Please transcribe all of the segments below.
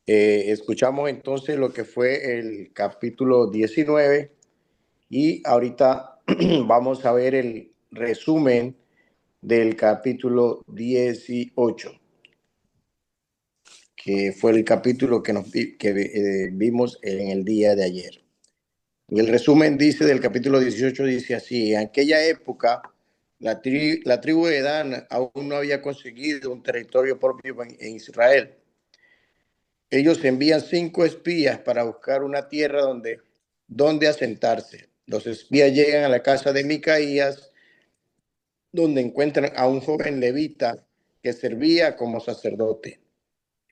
Escuchamos entonces lo que fue el capítulo 19 y ahorita vamos a ver el resumen del capítulo 18, que fue el capítulo que vimos en el día de ayer. Y el resumen dice del capítulo 18, dice así: en aquella época la tribu de Dan aún no había conseguido un territorio propio en Israel. Ellos envían 5 espías para buscar una tierra donde asentarse. Los espías llegan a la casa de Micaías, donde encuentran a un joven levita que servía como sacerdote.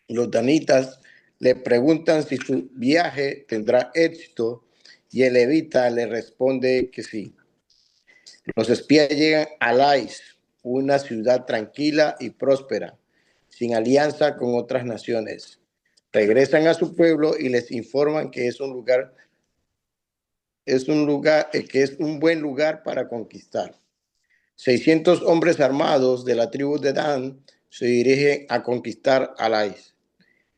Los danitas le preguntan si su viaje tendrá éxito y el levita le responde que sí. Los espías llegan a Lais, una ciudad tranquila y próspera, sin alianza con otras naciones. Regresan a su pueblo y les informan que que es un buen lugar para conquistar. 600 hombres armados de la tribu de Dan se dirigen a conquistar a Lais.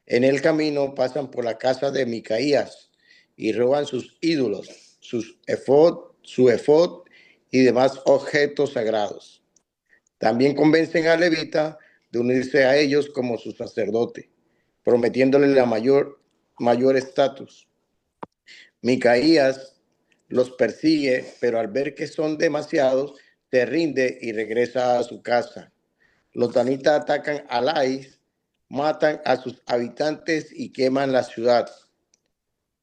En el camino pasan por la casa de Micaías y roban sus ídolos, su efod y demás objetos sagrados. También convencen a Levita de unirse a ellos como su sacerdote, prometiéndole mayor estatus. Micaías los persigue, pero al ver que son demasiados, se rinde y regresa a su casa. Los danitas atacan a Lais, matan a sus habitantes y queman la ciudad,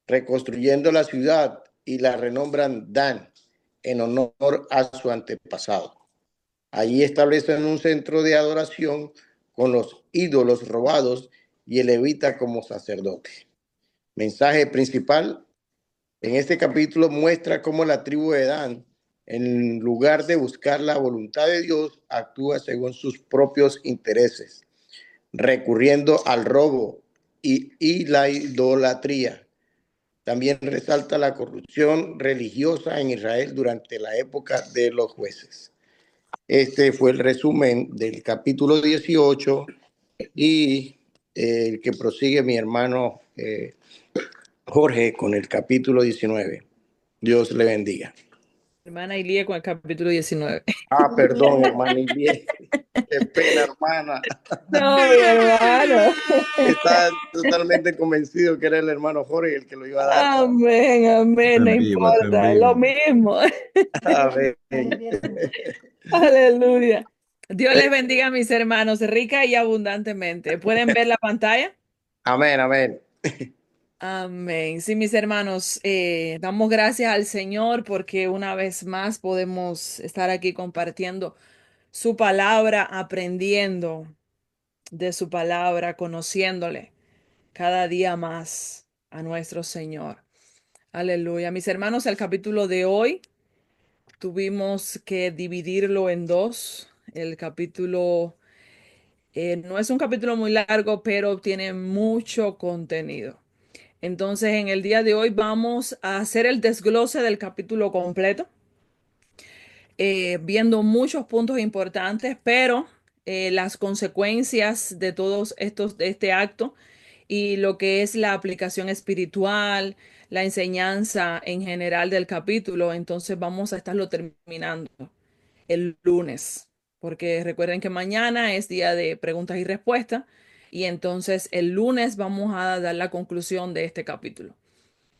reconstruyendo la ciudad y la renombran Dan en honor a su antepasado. Allí establecen un centro de adoración con los ídolos robados y el levita como sacerdote. Mensaje principal: en este capítulo muestra cómo la tribu de Dan, en lugar de buscar la voluntad de Dios, actúa según sus propios intereses, recurriendo al robo y la idolatría. También resalta la corrupción religiosa en Israel durante la época de los jueces. Este fue el resumen del capítulo 18 y el que prosigue mi hermano Jorge con el capítulo 19. Dios le bendiga. Hermana Ilie con el capítulo 19. Perdón, hermana Ilié. Qué pena, hermana. No, mi hermano. Estaba totalmente convencido que era el hermano Jorge el que lo iba a dar. Amén, amén, Está no en vivo, está en importa, es lo vivo. mismo. Amén. Aleluya. Dios les bendiga a mis hermanos rica y abundantemente. ¿Pueden ver la pantalla? Amén, amén. Amén. Sí, mis hermanos, damos gracias al Señor porque una vez más podemos estar aquí compartiendo su palabra, aprendiendo de su palabra, conociéndole cada día más a nuestro Señor. Aleluya. Mis hermanos, el capítulo de hoy tuvimos que dividirlo en dos. El capítulo no es un capítulo muy largo, pero tiene mucho contenido. Entonces, en el día de hoy vamos a hacer el desglose del capítulo completo, viendo muchos puntos importantes, pero las consecuencias de todos estos, de este acto y lo que es la aplicación espiritual, la enseñanza en general del capítulo. Entonces vamos a estarlo terminando el lunes, porque recuerden que mañana es día de preguntas y respuestas y entonces el lunes vamos a dar la conclusión de este capítulo,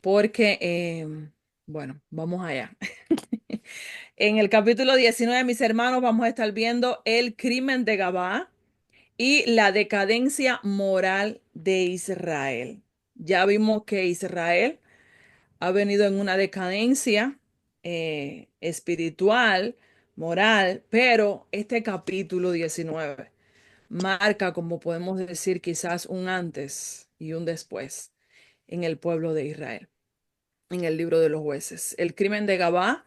porque, bueno, vamos allá. En el capítulo 19, mis hermanos, vamos a estar viendo el crimen de Gabá y la decadencia moral de Israel. Ya vimos que Israel ha venido en una decadencia espiritual, moral, pero este capítulo 19 marca, como podemos decir, quizás un antes y un después en el pueblo de Israel, en el libro de los jueces. El crimen de Gabá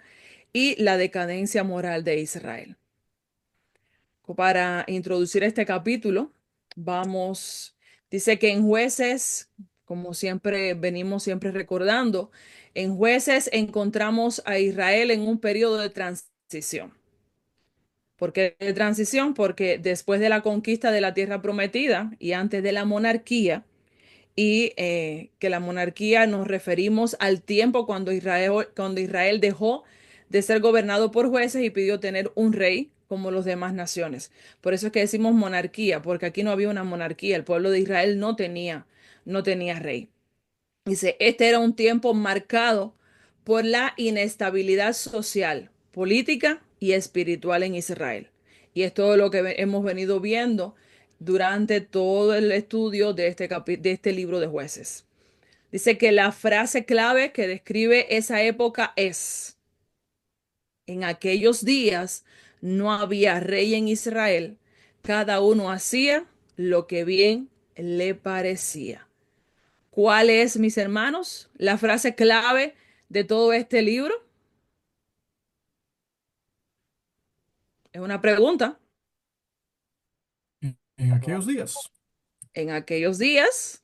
y la decadencia moral de Israel. Para introducir este capítulo, dice que en jueces, como siempre venimos siempre recordando, en jueces encontramos a Israel en un periodo de transición. ¿Por qué de transición? Porque después de la conquista de la tierra prometida y antes de la monarquía, y que la monarquía nos referimos al tiempo cuando Israel dejó de ser gobernado por jueces y pidió tener un rey como las demás naciones. Por eso es que decimos monarquía, porque aquí no había una monarquía, el pueblo de Israel no tenía rey. Dice, este era un tiempo marcado por la inestabilidad social, política y espiritual en Israel. Y es todo lo que hemos venido viendo durante todo el estudio de este libro de jueces. Dice que la frase clave que describe esa época es, en aquellos días no había rey en Israel, cada uno hacía lo que bien le parecía. ¿Cuál es, mis hermanos, la frase clave de todo este libro? Es una pregunta. En aquellos días, En aquellos días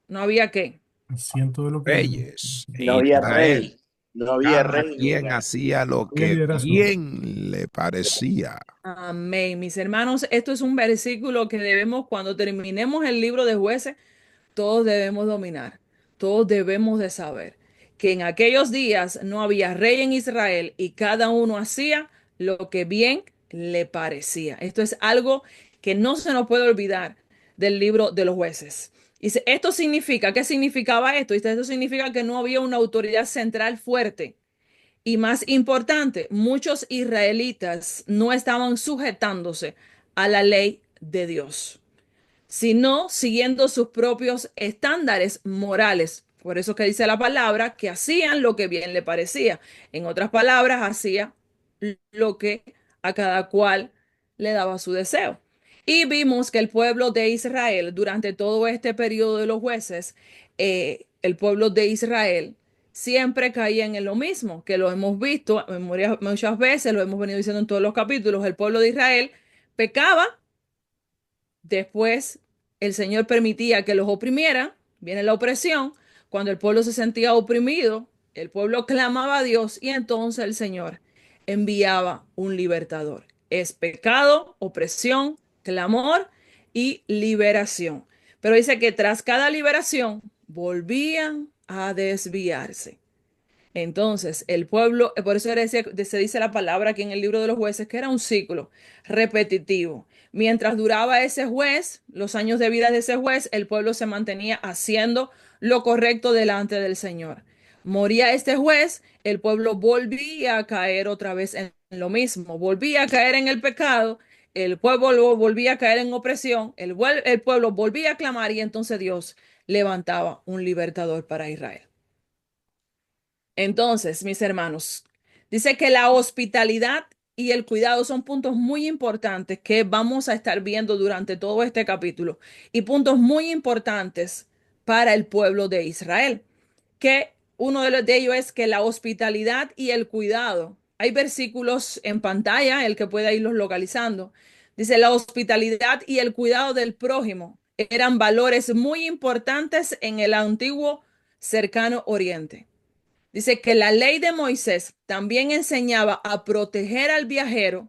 no había qué. hacían todo lo que Reyes en No había Israel. rey, no había Cada rey. quien hacía lo había que liderazgo. bien le parecía. Amén. Mis hermanos, esto es un versículo que debemos, cuando terminemos el libro de jueces, todos debemos dominar, todos debemos de saber que en aquellos días no había rey en Israel y cada uno hacía lo que bien le parecía. Esto es algo que no se nos puede olvidar del libro de los jueces. Y esto significa, ¿qué significaba esto? Esto significa que no había una autoridad central fuerte. Y más importante, muchos israelitas no estaban sujetándose a la ley de Dios, sino siguiendo sus propios estándares morales. Por eso que dice la palabra que hacían lo que bien le parecía. En otras palabras, hacía lo que a cada cual le daba su deseo. Y vimos que el pueblo de Israel, durante todo este periodo de los jueces, el pueblo de Israel siempre caían en lo mismo, que lo hemos visto muchas veces, lo hemos venido diciendo en todos los capítulos, el pueblo de Israel pecaba. Después el Señor permitía que los oprimieran, viene la opresión, cuando el pueblo se sentía oprimido, el pueblo clamaba a Dios y entonces el Señor enviaba un libertador. Es pecado, opresión, clamor y liberación. Pero dice que tras cada liberación volvían a desviarse. Entonces, el pueblo, por eso se dice la palabra aquí en el libro de los jueces, que era un ciclo repetitivo. Mientras duraba ese juez, los años de vida de ese juez, el pueblo se mantenía haciendo lo correcto delante del Señor. Moría este juez, el pueblo volvía a caer otra vez en lo mismo, volvía a caer en el pecado, el pueblo volvía a caer en opresión, el pueblo volvía a clamar y entonces Dios levantaba un libertador para Israel. Entonces, mis hermanos, dice que la hospitalidad y el cuidado son puntos muy importantes que vamos a estar viendo durante todo este capítulo y puntos muy importantes para el pueblo de Israel, que uno de ellos es que la hospitalidad y el cuidado. Hay versículos en pantalla, el que pueda irlos localizando. Dice, la hospitalidad y el cuidado del prójimo eran valores muy importantes en el antiguo cercano oriente. Dice que la ley de Moisés también enseñaba a proteger al viajero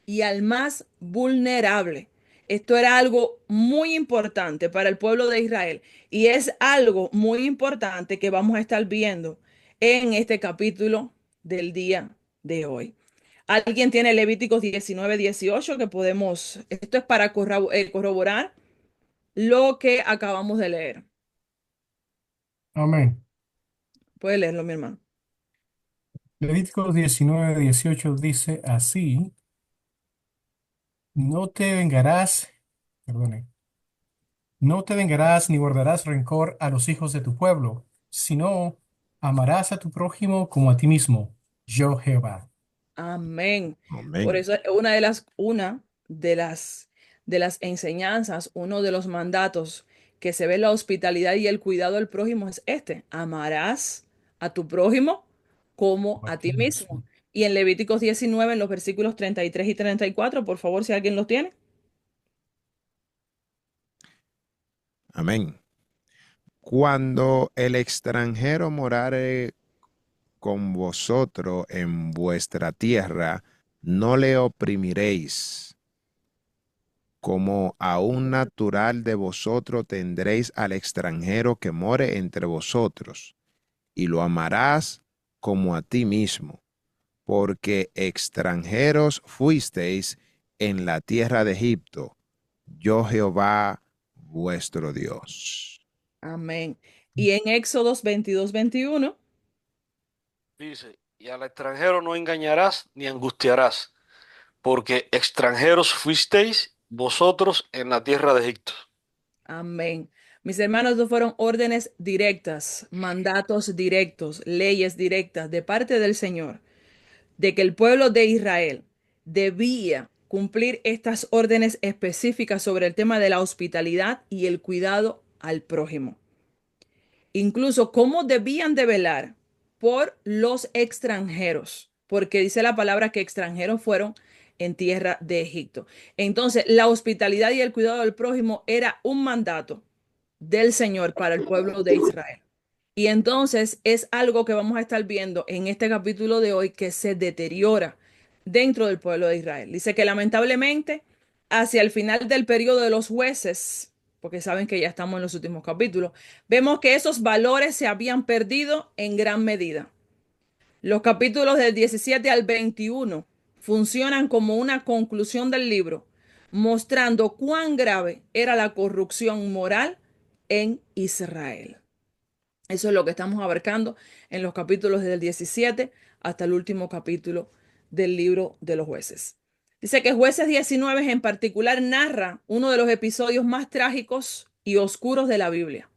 y al más vulnerable. Esto era algo muy importante para el pueblo de Israel y es algo muy importante que vamos a estar viendo en este capítulo del día de hoy. ¿Alguien tiene Levíticos 19-18 que podemos, esto es para corroborar lo que acabamos de leer? Amén. Puede leerlo, mi hermano. Levíticos 19:18 dice así: no te vengarás, perdone, no te vengarás ni guardarás rencor a los hijos de tu pueblo, sino amarás a tu prójimo como a ti mismo, yo Jehová. Amén. Por Amén. eso de las enseñanzas, uno de los mandatos que se ve en la hospitalidad y el cuidado del prójimo es este: amarás a tu prójimo como Como a a ti ti mismo. mismo. Y en Levíticos 19, en los versículos 33 y 34, por favor, si alguien los tiene. Amén. Cuando el extranjero morare con vosotros en vuestra tierra, no le oprimiréis, como a un natural de vosotros tendréis al extranjero que more entre vosotros, y lo amarás como a ti mismo, porque extranjeros fuisteis en la tierra de Egipto, yo Jehová vuestro Dios. Amén. Y en Éxodos 22:21. Dice, y al extranjero no engañarás ni angustiarás, porque extranjeros fuisteis vosotros en la tierra de Egipto. Amén. Mis hermanos, estos fueron órdenes directas, mandatos directos, leyes directas de parte del Señor, de que el pueblo de Israel debía cumplir estas órdenes específicas sobre el tema de la hospitalidad y el cuidado al prójimo. Incluso cómo debían de velar por los extranjeros, porque dice la palabra que extranjeros fueron en tierra de Egipto. Entonces, la hospitalidad y el cuidado del prójimo era un mandato del Señor para el pueblo de Israel. Y entonces es algo que vamos a estar viendo en este capítulo de hoy que se deteriora dentro del pueblo de Israel. Dice que lamentablemente hacia el final del periodo de los jueces, porque saben que ya estamos en los últimos capítulos, vemos que esos valores se habían perdido en gran medida. Los capítulos del 17 al 21 funcionan como una conclusión del libro, mostrando cuán grave era la corrupción moral en Israel. Eso es lo que estamos abarcando en los capítulos del 17 hasta el último capítulo del libro de los jueces. Dice que Jueces 19 en particular narra uno de los episodios más trágicos y oscuros de la Biblia,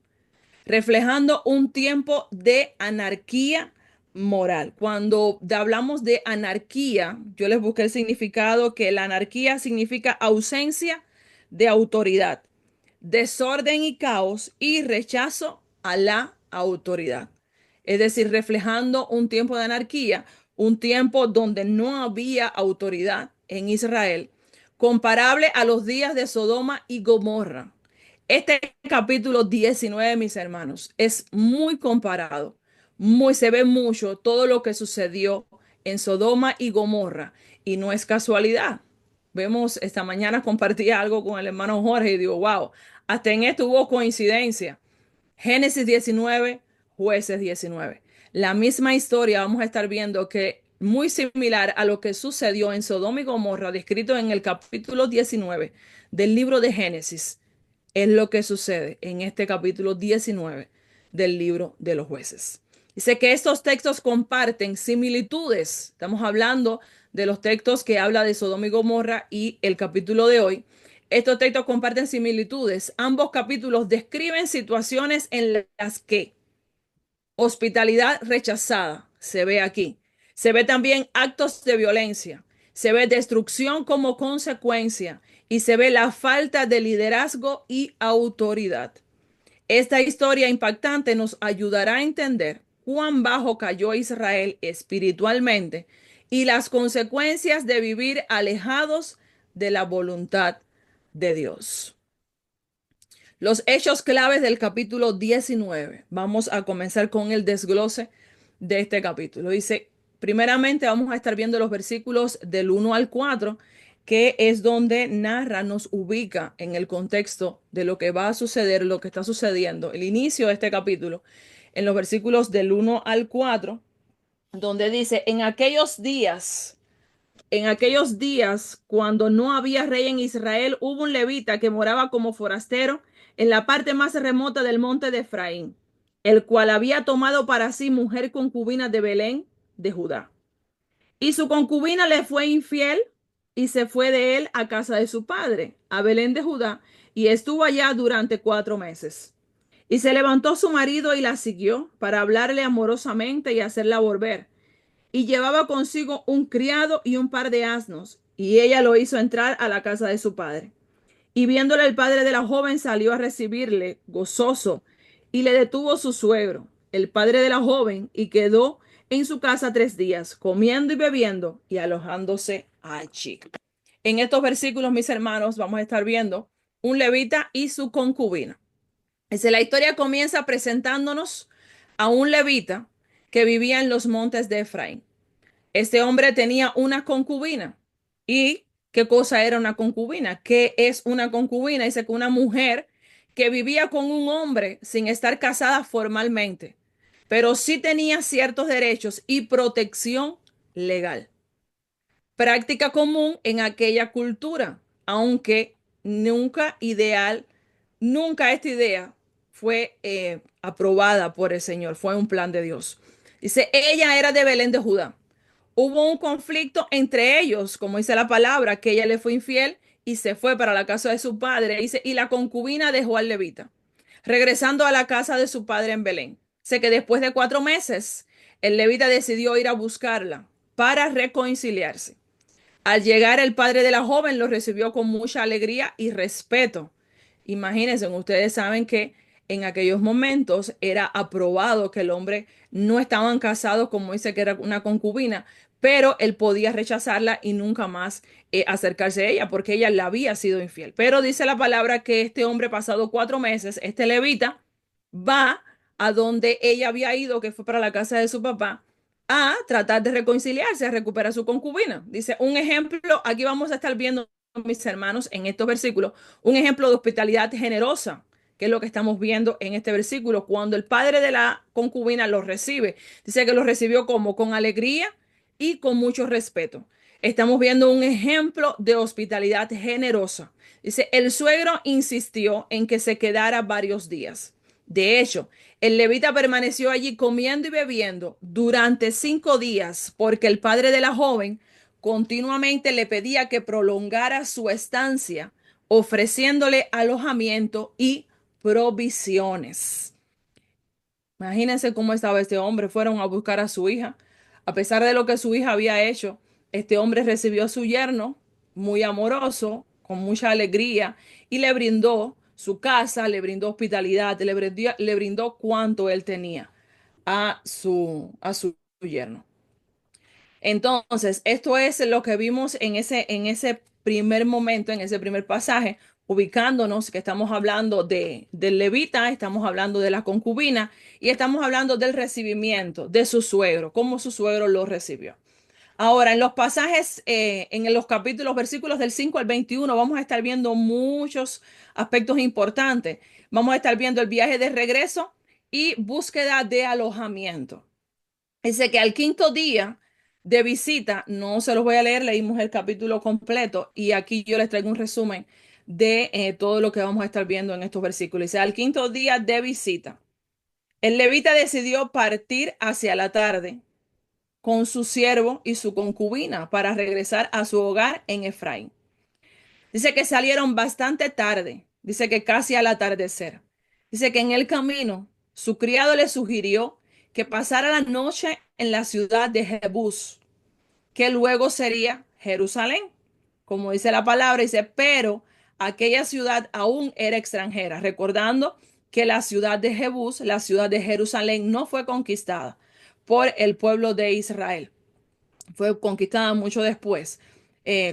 reflejando un tiempo de anarquía moral. Cuando hablamos de anarquía, yo les busqué el significado que la anarquía significa ausencia de autoridad, desorden y caos y rechazo a la autoridad. Es decir, reflejando un tiempo de anarquía, un tiempo donde no había autoridad en Israel, comparable a los días de Sodoma y Gomorra. Este capítulo 19, mis hermanos, es muy comparado, se ve mucho todo lo que sucedió en Sodoma y Gomorra y no es casualidad. Vemos, esta mañana compartí algo con el hermano Jorge y digo, wow, hasta en esto hubo coincidencia. Génesis 19, Jueces 19. La misma historia vamos a estar viendo que muy similar a lo que sucedió en Sodoma y Gomorra, descrito en el capítulo 19 del libro de Génesis, es lo que sucede en este capítulo 19 del libro de los jueces. Dice que estos textos comparten similitudes. Estamos hablando de los textos que habla de Sodoma y Gomorra y el capítulo de hoy. Estos textos comparten similitudes. Ambos capítulos describen situaciones en las que hospitalidad rechazada se ve aquí. Se ve también actos de violencia. Se ve destrucción como consecuencia y se ve la falta de liderazgo y autoridad. Esta historia impactante nos ayudará a entender cuán bajo cayó Israel espiritualmente y las consecuencias de vivir alejados de la voluntad de Dios. Los hechos claves del capítulo 19. Vamos a comenzar con el desglose de este capítulo. Dice, primeramente vamos a estar viendo los versículos del 1 al 4, que es donde narra, nos ubica en el contexto de lo que va a suceder, lo que está sucediendo, el inicio de este capítulo, en los versículos del 1 al 4, donde dice, en aquellos días, cuando no había rey en Israel, hubo un levita que moraba como forastero en la parte más remota del monte de Efraín, el cual había tomado para sí mujer concubina de Belén de Judá. Y su concubina le fue infiel y se fue de él a casa de su padre, a Belén de Judá, y estuvo allá durante 4 meses. Y se levantó su marido y la siguió para hablarle amorosamente y hacerla volver. Y llevaba consigo un criado y un par de asnos, y ella lo hizo entrar a la casa de su padre. Y viéndole el padre de la joven salió a recibirle gozoso, y le detuvo su suegro, el padre de la joven, y quedó en su casa 3 días, comiendo y bebiendo y alojándose allí. En estos versículos, mis hermanos, vamos a estar viendo un levita y su concubina. La historia comienza presentándonos a un levita que vivía en los montes de Efraín. Este hombre tenía una concubina y qué cosa era una concubina. ¿Qué es una concubina? Dice que una mujer que vivía con un hombre sin estar casada formalmente, pero sí tenía ciertos derechos y protección legal. Práctica común en aquella cultura, aunque nunca ideal, nunca esta idea fue aprobada por el Señor, fue un plan de Dios. Dice, ella era de Belén de Judá. Hubo un conflicto entre ellos, como dice la palabra, que ella le fue infiel y se fue para la casa de su padre. Dice, y la concubina dejó al levita, regresando a la casa de su padre en Belén. Sé que después de 4 meses, el levita decidió ir a buscarla para reconciliarse. Al llegar, el padre de la joven lo recibió con mucha alegría y respeto. Imagínense, ustedes saben que en aquellos momentos era aprobado que el hombre no estaban casados, como dice que era una concubina, pero él podía rechazarla y nunca más acercarse a ella porque ella le había sido infiel. Pero dice la palabra que este hombre, pasado 4 meses, este levita, va a donde ella había ido, que fue para la casa de su papá, a tratar de reconciliarse, a recuperar su concubina. Dice, un ejemplo, aquí vamos a estar viendo, mis hermanos, en estos versículos, un ejemplo de hospitalidad generosa, que es lo que estamos viendo en este versículo, cuando el padre de la concubina lo recibe. Dice que lo recibió como con alegría y con mucho respeto. Estamos viendo un ejemplo de hospitalidad generosa. Dice, el suegro insistió en que se quedara varios días. De hecho, el levita permaneció allí comiendo y bebiendo durante 5 días porque el padre de la joven continuamente le pedía que prolongara su estancia, ofreciéndole alojamiento y provisiones. Imagínense cómo estaba este hombre. Fueron a buscar a su hija. A pesar de lo que su hija había hecho, este hombre recibió a su yerno muy amoroso, con mucha alegría, y le brindó su casa, le brindó hospitalidad, le brindó cuanto él tenía a su yerno. Entonces, esto es lo que vimos en ese primer momento, en ese primer pasaje, ubicándonos que estamos hablando del levita, estamos hablando de la concubina y estamos hablando del recibimiento de su suegro, cómo su suegro lo recibió. Ahora, en los pasajes, en los capítulos, versículos del 5 al 21, vamos a estar viendo muchos aspectos importantes. Vamos a estar viendo el viaje de regreso y búsqueda de alojamiento. Dice que al quinto día de visita, no se los voy a leer, leímos el capítulo completo y aquí yo les traigo un resumen de todo lo que vamos a estar viendo en estos versículos. Dice, al quinto día de visita, el levita decidió partir hacia la tarde con su siervo y su concubina para regresar a su hogar en Efraín. Dice que salieron bastante tarde, dice que casi al atardecer. Dice que en el camino su criado le sugirió que pasara la noche en la ciudad de Jebús, que luego sería Jerusalén. Como dice la palabra, dice, pero aquella ciudad aún era extranjera, recordando que la ciudad de Jebús, la ciudad de Jerusalén, no fue conquistada por el pueblo de Israel, fue conquistada mucho después,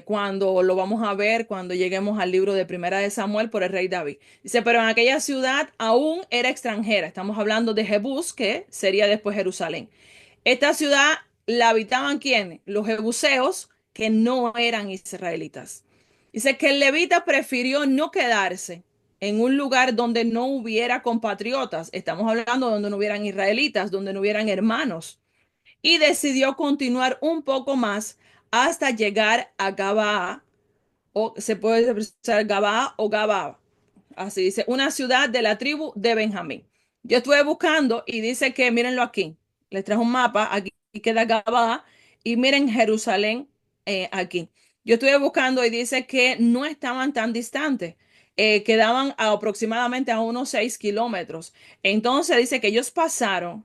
cuando lo vamos a ver, cuando lleguemos al libro de Primera de Samuel por el rey David. Dice, pero en aquella ciudad aún era extranjera. Estamos hablando de Jebús, que sería después Jerusalén. Esta ciudad la habitaban ¿quiénes? Los jebuseos, que no eran israelitas. Dice que el levita prefirió no quedarse en un lugar donde no hubiera compatriotas. Estamos hablando donde no hubieran israelitas, donde no hubieran hermanos, y decidió continuar un poco más hasta llegar a Gabaa, o se puede decir Gabaa o Gabaa, así dice, una ciudad de la tribu de Benjamín. Yo estuve buscando y dice que, mírenlo aquí, les trajo un mapa, aquí queda Gabaa y miren Jerusalén aquí. Yo estuve buscando y dice que no estaban tan distantes, quedaban aproximadamente a unos 6 kilómetros. Entonces dice que ellos pasaron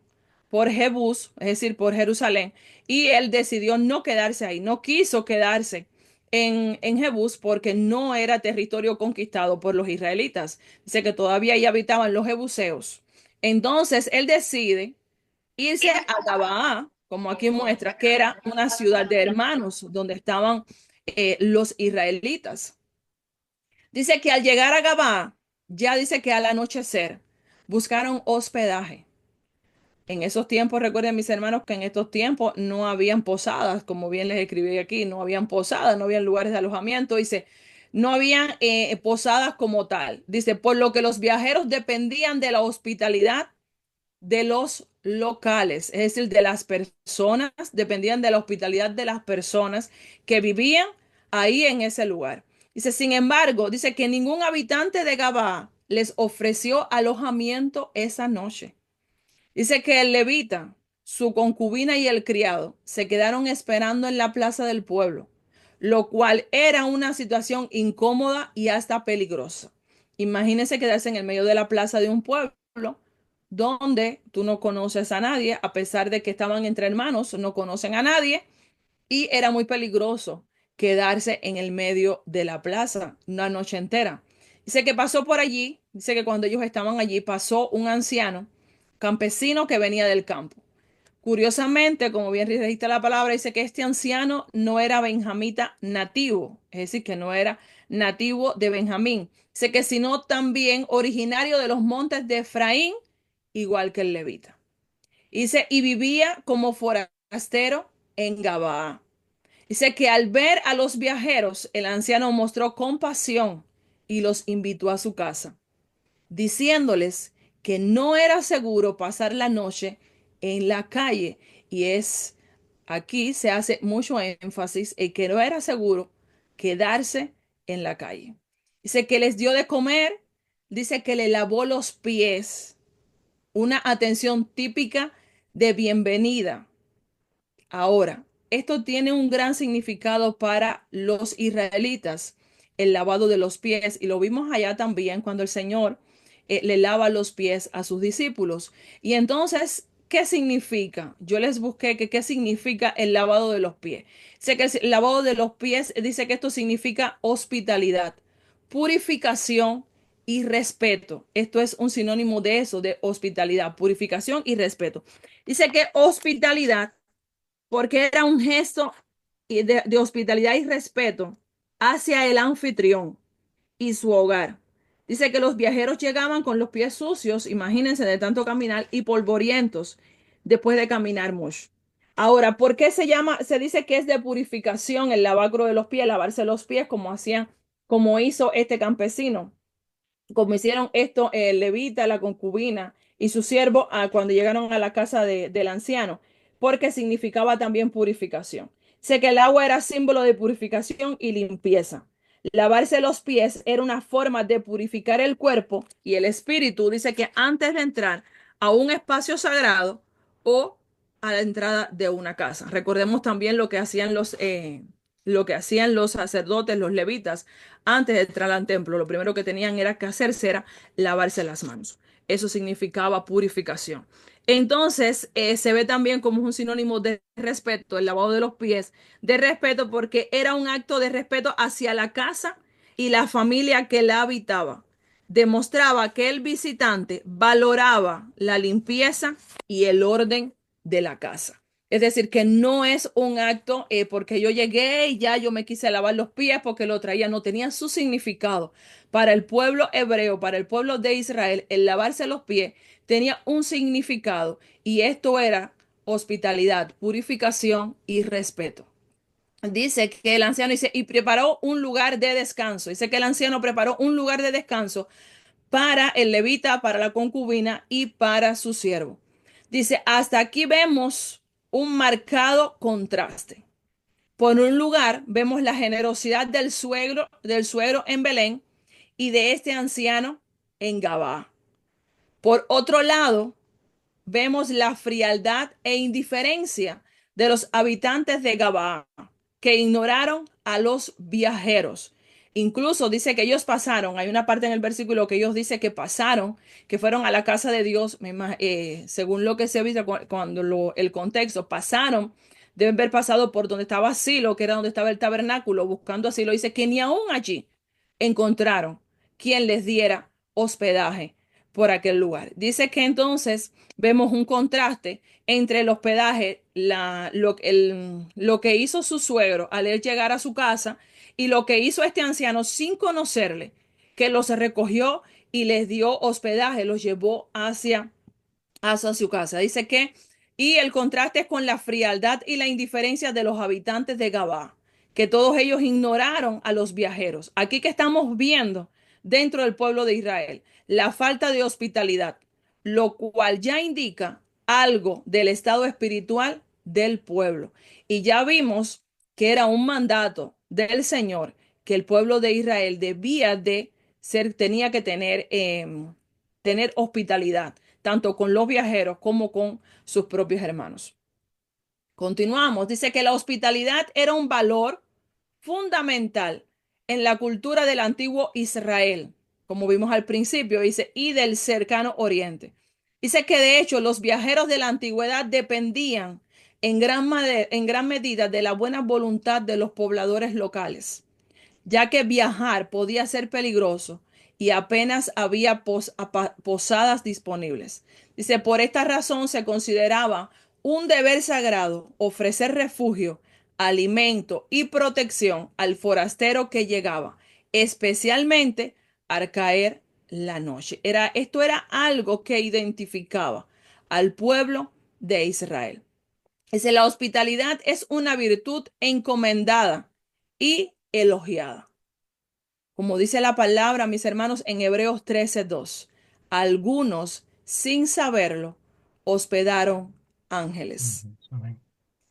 por Jebús, es decir, por Jerusalén, y él decidió no quedarse ahí, no quiso quedarse en Jebús porque no era territorio conquistado por los israelitas. Dice que todavía ahí habitaban los jebuseos. Entonces él decide irse a Gabaa, como aquí muestra, que era una ciudad de hermanos donde estaban los israelitas. Dice que al llegar a Gabaa, ya dice que al anochecer buscaron hospedaje. En esos tiempos, recuerden mis hermanos, que en estos tiempos no habían posadas, como bien les escribí aquí, no habían posadas, no habían lugares de alojamiento, dice, no habían posadas como tal. Dice, por lo que los viajeros dependían de la hospitalidad de los locales, es decir, de las personas, dependían de la hospitalidad de las personas que vivían ahí en ese lugar. Dice, sin embargo, dice que ningún habitante de Gabá les ofreció alojamiento esa noche. Dice que el levita, su concubina y el criado se quedaron esperando en la plaza del pueblo, lo cual era una situación incómoda y hasta peligrosa. Imagínense quedarse en el medio de la plaza de un pueblo donde tú no conoces a nadie, a pesar de que estaban entre hermanos, no conocen a nadie, y era muy peligroso quedarse en el medio de la plaza una noche entera. Dice que pasó por allí, dice que cuando ellos estaban allí pasó un anciano campesino que venía del campo. Curiosamente, como bien registra la palabra, dice que este anciano no era benjamita nativo, es decir, que no era nativo de Benjamín. Dice que sino también originario de los montes de Efraín, igual que el levita. Dice, y vivía como forastero en Gabaa. Dice que al ver a los viajeros, el anciano mostró compasión y los invitó a su casa, diciéndoles que no era seguro pasar la noche en la calle. Y es aquí se hace mucho énfasis en que no era seguro quedarse en la calle. Dice que les dio de comer, dice que le lavó los pies, una atención típica de bienvenida. Ahora, esto tiene un gran significado para los israelitas, el lavado de los pies, y lo vimos allá también cuando el Señor le lava los pies a sus discípulos. Y entonces, ¿qué significa? Yo les busqué que qué significa el lavado de los pies. Sé que el lavado de los pies dice que esto significa hospitalidad, purificación y respeto. Esto es un sinónimo de eso, de hospitalidad, purificación y respeto. Dice que hospitalidad porque era un gesto de hospitalidad y respeto hacia el anfitrión y su hogar. Dice que los viajeros llegaban con los pies sucios, imagínense de tanto caminar, y polvorientos después de caminar mucho. Ahora, ¿por qué se llama? Se dice que es de purificación el lavacro de los pies, lavarse los pies como hacían, como hizo este campesino, como hicieron esto el levita, la concubina y su siervo cuando llegaron a la casa del anciano, porque significaba también purificación. Sé que el agua era símbolo de purificación y limpieza. Lavarse los pies era una forma de purificar el cuerpo y el espíritu. Dice que antes de entrar a un espacio sagrado o a la entrada de una casa. Recordemos también lo que hacían los sacerdotes, los levitas, antes de entrar al templo. Lo primero que tenían era que hacerse era lavarse las manos. Eso significaba purificación. Entonces, se ve también como un sinónimo de respeto, el lavado de los pies, de respeto, porque era un acto de respeto hacia la casa y la familia que la habitaba. Demostraba que el visitante valoraba la limpieza y el orden de la casa. Es decir, que no es un acto porque yo llegué y ya yo me quise lavar los pies porque lo traía, no tenía su significado. Para el pueblo hebreo, para el pueblo de Israel, el lavarse los pies tenía un significado y esto era hospitalidad, purificación y respeto. Dice que el anciano dice, y preparó un lugar de descanso. Dice que el anciano preparó un lugar de descanso para el levita, para la concubina y para su siervo. Dice, hasta aquí vemos un marcado contraste. Por un lugar vemos la generosidad del suegro en Belén y de este anciano en Gabá. Por otro lado, vemos la frialdad e indiferencia de los habitantes de Gabaa, que ignoraron a los viajeros. Incluso dice que ellos pasaron, hay una parte en el versículo que ellos dice que pasaron, que fueron a la casa de Dios, según lo que se dice cuando el contexto, pasaron, deben haber pasado por donde estaba Silo, que era donde estaba el tabernáculo, buscando asilo. Dice que ni aún allí encontraron quien les diera hospedaje por aquel lugar. Dice que entonces vemos un contraste entre el hospedaje, lo que hizo su suegro al él llegar a su casa y lo que hizo este anciano sin conocerle, que los recogió y les dio hospedaje, los llevó hacia hacia su casa. Dice que, y el contraste es con la frialdad y la indiferencia de los habitantes de Gabá, que todos ellos ignoraron a los viajeros. Aquí que estamos viendo dentro del pueblo de Israel, la falta de hospitalidad, lo cual ya indica algo del estado espiritual del pueblo. Y ya vimos que era un mandato del Señor que el pueblo de Israel debía de ser, tenía que tener hospitalidad tanto con los viajeros como con sus propios hermanos. Continuamos. Dice que la hospitalidad era un valor fundamental en la cultura del antiguo Israel, como vimos al principio, dice, y del cercano oriente. Dice que de hecho los viajeros de la antigüedad dependían en gran medida de la buena voluntad de los pobladores locales, ya que viajar podía ser peligroso y apenas había posadas disponibles. Dice, por esta razón se consideraba un deber sagrado ofrecer refugio, alimento y protección al forastero que llegaba, especialmente al caer la noche. Esto era algo que identificaba al pueblo de Israel. Dice, la hospitalidad es una virtud encomendada y elogiada. Como dice la palabra, mis hermanos, en Hebreos 13:2, algunos, sin saberlo, hospedaron ángeles, Amén.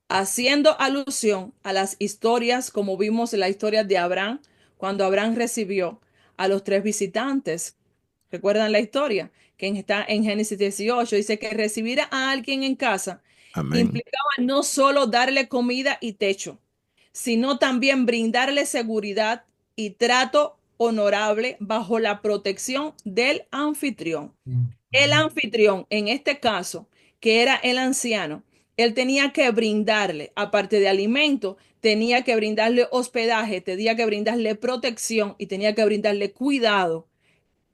haciendo alusión a las historias, como vimos en la historia de Abraham, cuando Abraham recibió a los tres visitantes. ¿Recuerdan la historia? Que está en Génesis 18, dice que recibir a alguien en casa Amén. implicaba no solo darle comida y techo, sino también brindarle seguridad y trato honorable bajo la protección del anfitrión. El anfitrión, en este caso, que era el anciano, él tenía que brindarle, aparte de alimento, tenía que brindarle hospedaje, tenía que brindarle protección y tenía que brindarle cuidado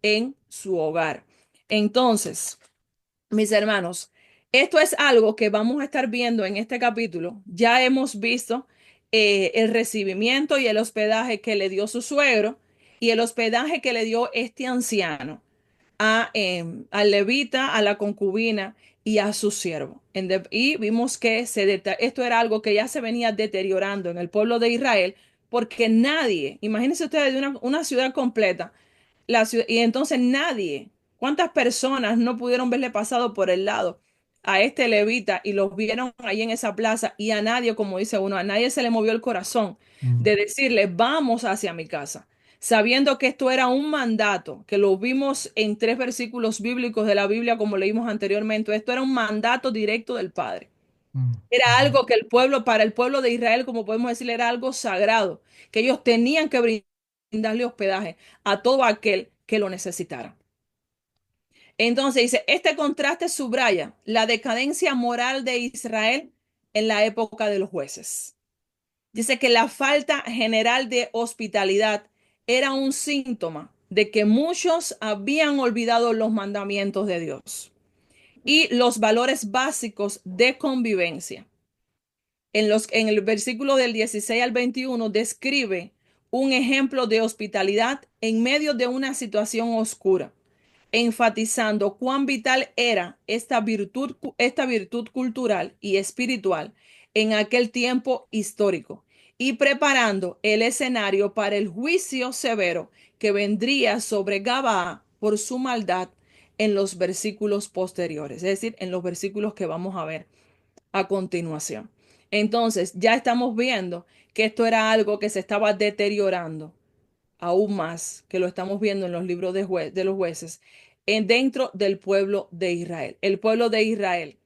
en su hogar. Entonces, mis hermanos, esto es algo que vamos a estar viendo en este capítulo. Ya hemos visto el recibimiento y el hospedaje que le dio su suegro y el hospedaje que le dio este anciano al levita, a la concubina y a su siervo. Y vimos que esto era algo que ya se venía deteriorando en el pueblo de Israel porque nadie, imagínense ustedes de una ciudad completa, y entonces nadie, ¿cuántas personas no pudieron verle pasado por el lado a este levita y los vieron ahí en esa plaza y a nadie, como dice uno, a nadie se le movió el corazón de decirle, vamos hacia mi casa, sabiendo que esto era un mandato, que lo vimos en 3 versículos bíblicos de la Biblia, como leímos anteriormente, esto era un mandato directo del Padre. Era algo que el pueblo, para el pueblo de Israel, como podemos decir, era algo sagrado, que ellos tenían que brindarle hospedaje a todo aquel que lo necesitara. Entonces dice, este contraste subraya la decadencia moral de Israel en la época de los jueces. Dice que la falta general de hospitalidad era un síntoma de que muchos habían olvidado los mandamientos de Dios y los valores básicos de convivencia. En el versículo del 16 al 21 describe un ejemplo de hospitalidad en medio de una situación oscura, enfatizando cuán vital era esta virtud cultural y espiritual en aquel tiempo histórico y preparando el escenario para el juicio severo que vendría sobre Gabaa por su maldad en los versículos posteriores, es decir, en los versículos que vamos a ver a continuación. Entonces, ya estamos viendo que esto era algo que se estaba deteriorando aún más, que lo estamos viendo en los libros de los jueces, dentro del pueblo de Israel. El pueblo de Israel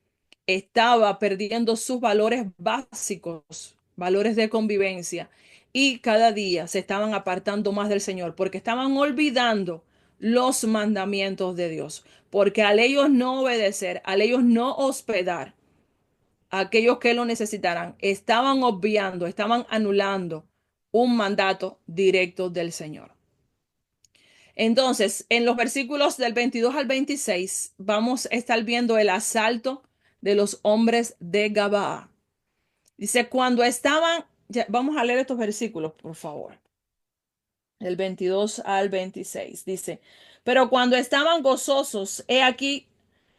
estaba perdiendo sus valores básicos, valores de convivencia, y cada día se estaban apartando más del Señor porque estaban olvidando los mandamientos de Dios, porque al ellos no obedecer, al ellos no hospedar, aquellos que lo necesitaran, estaban obviando, estaban anulando un mandato directo del Señor. Entonces, en los versículos del 22 al 26, vamos a estar viendo el asalto de los hombres de Gabaa. Dice, cuando estaban, vamos a leer estos versículos, por favor. Del 22 al 26. Dice, pero cuando estaban gozosos, he aquí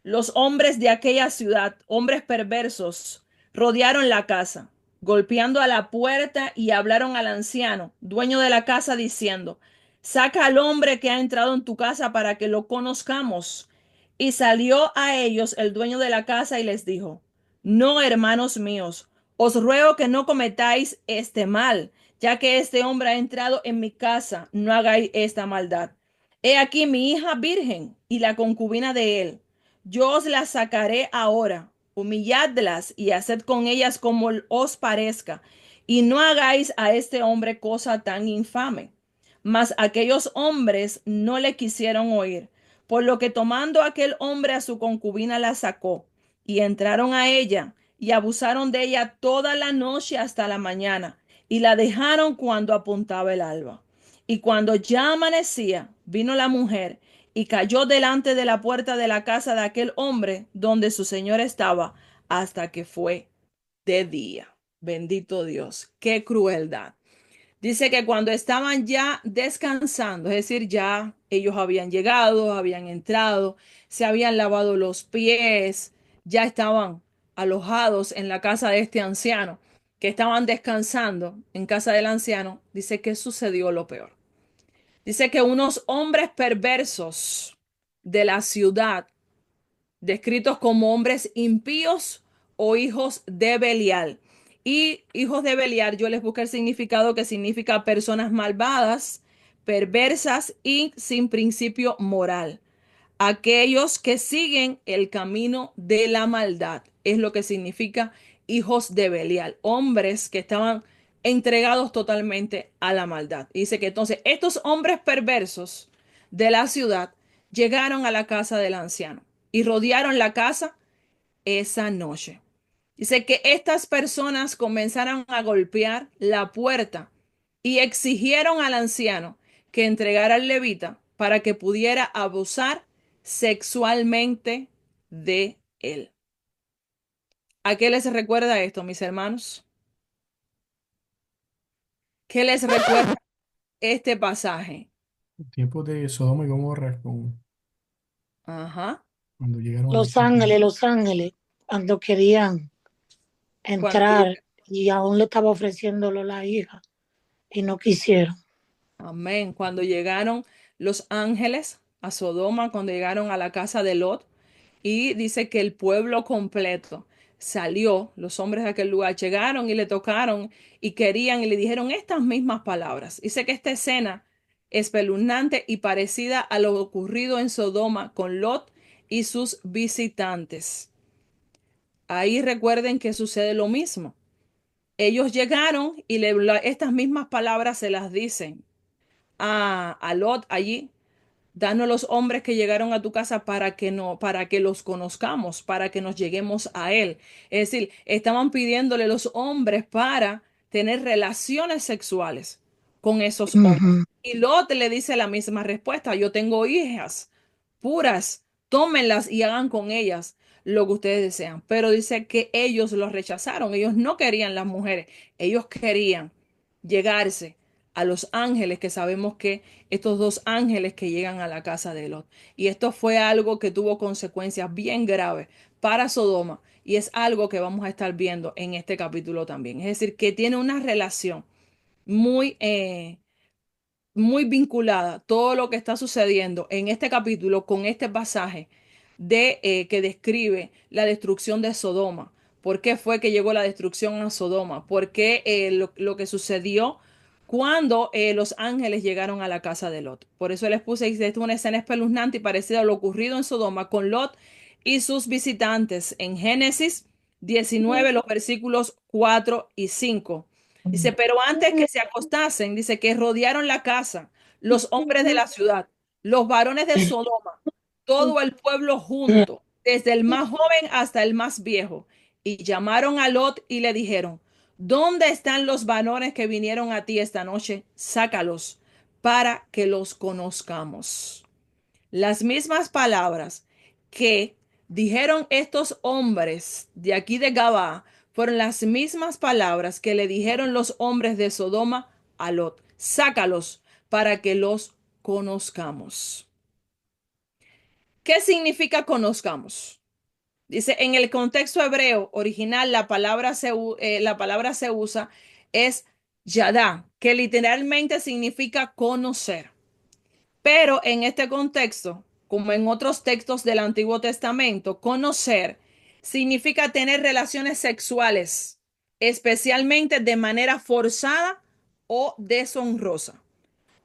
Los hombres de aquella ciudad, hombres perversos, rodearon la casa, golpeando a la puerta y hablaron al anciano, dueño de la casa, diciendo, saca al hombre que ha entrado en tu casa para que lo conozcamos. Y salió a ellos el dueño de la casa y les dijo, no, hermanos míos, os ruego que no cometáis este mal, ya que este hombre ha entrado en mi casa, no hagáis esta maldad. He aquí mi hija virgen y la concubina de él. Yo os las sacaré ahora, humilladlas y haced con ellas como os parezca, y no hagáis a este hombre cosa tan infame. Mas aquellos hombres no le quisieron oír, por lo que tomando aquel hombre a su concubina la sacó, y entraron a ella, y abusaron de ella toda la noche hasta la mañana, y la dejaron cuando apuntaba el alba. Y cuando ya amanecía, vino la mujer y cayó delante de la puerta de la casa de aquel hombre donde su señor estaba hasta que fue de día. Bendito Dios, qué crueldad. Dice que cuando estaban ya descansando, es decir, ya ellos habían llegado, habían entrado, se habían lavado los pies, ya estaban alojados en la casa de este anciano, que estaban descansando en casa del anciano, dice que sucedió lo peor. Dice que unos hombres perversos de la ciudad, descritos como hombres impíos o hijos de Belial. Y hijos de Belial, yo les busqué el significado que significa personas malvadas, perversas y sin principio moral. Aquellos que siguen el camino de la maldad, es lo que significa hijos de Belial, hombres que estaban entregados totalmente a la maldad. Y dice que entonces estos hombres perversos de la ciudad llegaron a la casa del anciano y rodearon la casa esa noche. Dice que estas personas comenzaron a golpear la puerta y exigieron al anciano que entregara al levita para que pudiera abusar sexualmente de él. ¿A qué les recuerda esto, mis hermanos? ¿Qué les recuerda este pasaje? En tiempos de Sodoma y Gomorra, Ajá. cuando llegaron a la casa. Los Ángeles, cuando querían Cuando entrar y aún le estaba ofreciéndolo la hija y no quisieron. Amén. Cuando llegaron los ángeles a Sodoma, cuando llegaron a la casa de Lot, y dice que el pueblo completo salió, los hombres de aquel lugar llegaron y le tocaron y querían y le dijeron estas mismas palabras. Dice que esta escena espeluznante y parecida a lo ocurrido en Sodoma con Lot y sus visitantes. Ahí recuerden que sucede lo mismo. Ellos llegaron y estas mismas palabras se las dicen a Lot allí. Danos los hombres que llegaron a tu casa para que no, para que los conozcamos, para que nos lleguemos a él. Es decir, estaban pidiéndole los hombres para tener relaciones sexuales con esos hombres. Ujú. Y Lot le dice la misma respuesta: yo tengo hijas puras, tómenlas y hagan con ellas lo que ustedes desean. Pero dice que ellos los rechazaron, ellos no querían las mujeres, ellos querían llegarse a los ángeles, que sabemos que estos dos ángeles que llegan a la casa de Lot. Y esto fue algo que tuvo consecuencias bien graves para Sodoma, y es algo que vamos a estar viendo en este capítulo también. Es decir, que tiene una relación muy, muy vinculada todo lo que está sucediendo en este capítulo con este pasaje que describe la destrucción de Sodoma. ¿Por qué fue que llegó la destrucción a Sodoma? ¿Por qué lo que sucedió cuando los ángeles llegaron a la casa de Lot? Por eso les puse esta es una escena espeluznante y parecida a lo ocurrido en Sodoma con Lot y sus visitantes en Génesis 19, los versículos 4 y 5. Dice, pero antes que se acostasen, dice que rodearon la casa los hombres de la ciudad, los varones de Sodoma, todo el pueblo junto, desde el más joven hasta el más viejo, y llamaron a Lot y le dijeron, ¿dónde están los varones que vinieron a ti esta noche? Sácalos para que los conozcamos. Las mismas palabras que dijeron estos hombres de aquí de Gabá fueron las mismas palabras que le dijeron los hombres de Sodoma a Lot. Sácalos para que los conozcamos. ¿Qué significa conozcamos? Dice, en el contexto hebreo original, la palabra se usa es yadá, que literalmente significa conocer. Pero en este contexto, como en otros textos del Antiguo Testamento, conocer significa tener relaciones sexuales, especialmente de manera forzada o deshonrosa.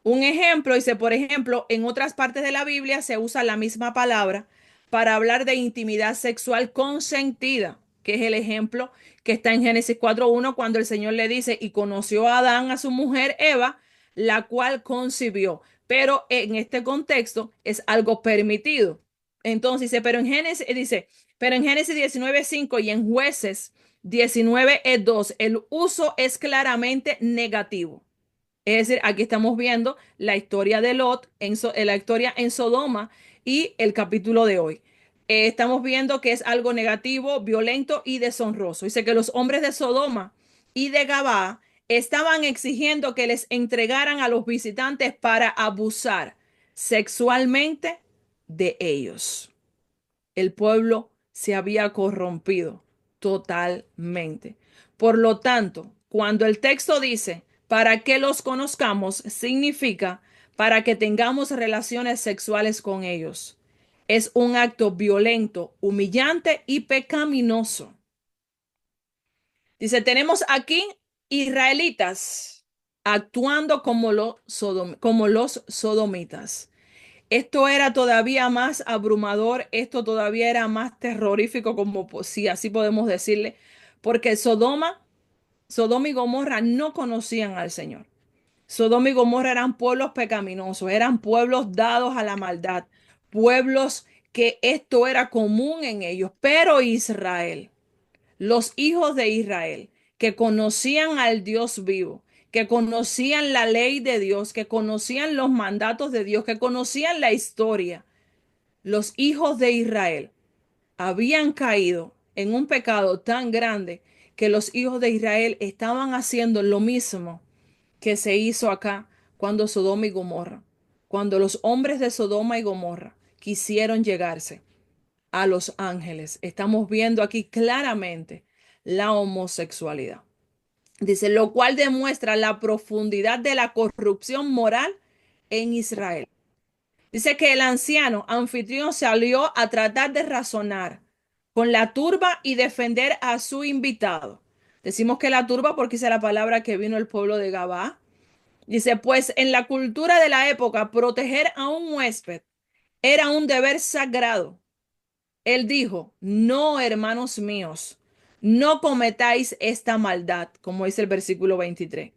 Un ejemplo, dice, por ejemplo, en otras partes de la Biblia se usa la misma palabra para hablar de intimidad sexual consentida, que es el ejemplo que está en Génesis 4:1 cuando el Señor le dice, y conoció a Adán a su mujer Eva, la cual concibió. Pero en este contexto es algo permitido. Entonces dice, pero en Génesis 19:5 y en Jueces 19:2, el uso es claramente negativo. Es decir, aquí estamos viendo la historia de Lot, la historia en Sodoma y el capítulo de hoy. Estamos viendo que es algo negativo, violento y deshonroso. Dice que los hombres de Sodoma y de Gabá estaban exigiendo que les entregaran a los visitantes para abusar sexualmente de ellos. El pueblo se había corrompido totalmente. Por lo tanto, cuando el texto dice, para que los conozcamos, significa para que tengamos relaciones sexuales con ellos. Es un acto violento, humillante y pecaminoso. Dice, tenemos aquí israelitas actuando como los sodomitas. Esto era todavía más abrumador, esto todavía era más terrorífico, como si así podemos decirle, porque Sodoma y Gomorra no conocían al Señor. Sodoma y Gomorra eran pueblos pecaminosos, eran pueblos dados a la maldad, pueblos que esto era común en ellos, pero Israel, los hijos de Israel, que conocían al Dios vivo, que conocían la ley de Dios, que conocían los mandatos de Dios, que conocían la historia, los hijos de Israel habían caído en un pecado tan grande que los hijos de Israel estaban haciendo lo mismo que se hizo acá cuando Sodoma y Gomorra, cuando los hombres de Sodoma y Gomorra quisieron llegarse a los ángeles. Estamos viendo aquí claramente la homosexualidad. Dice, lo cual demuestra la profundidad de la corrupción moral en Israel. Dice que el anciano anfitrión salió a tratar de razonar con la turba y defender a su invitado. Decimos que la turba porque es la palabra que vino el pueblo de Gabá. Dice, pues en la cultura de la época, proteger a un huésped era un deber sagrado. Él dijo, no, hermanos míos, no cometáis esta maldad, como dice el versículo 23.